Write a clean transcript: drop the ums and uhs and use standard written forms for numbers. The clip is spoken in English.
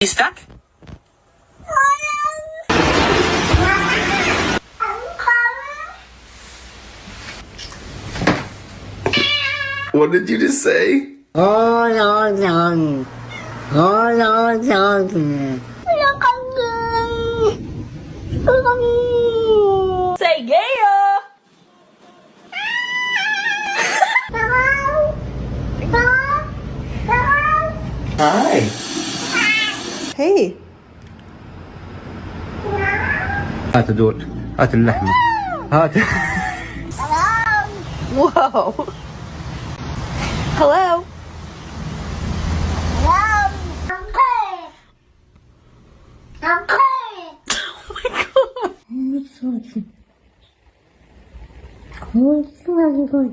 You stuck? What did you just say? Hold on. Say yeah. Hi. Hey. هات دول هات اللحمة هات Whoa. Hello. 고소하거든.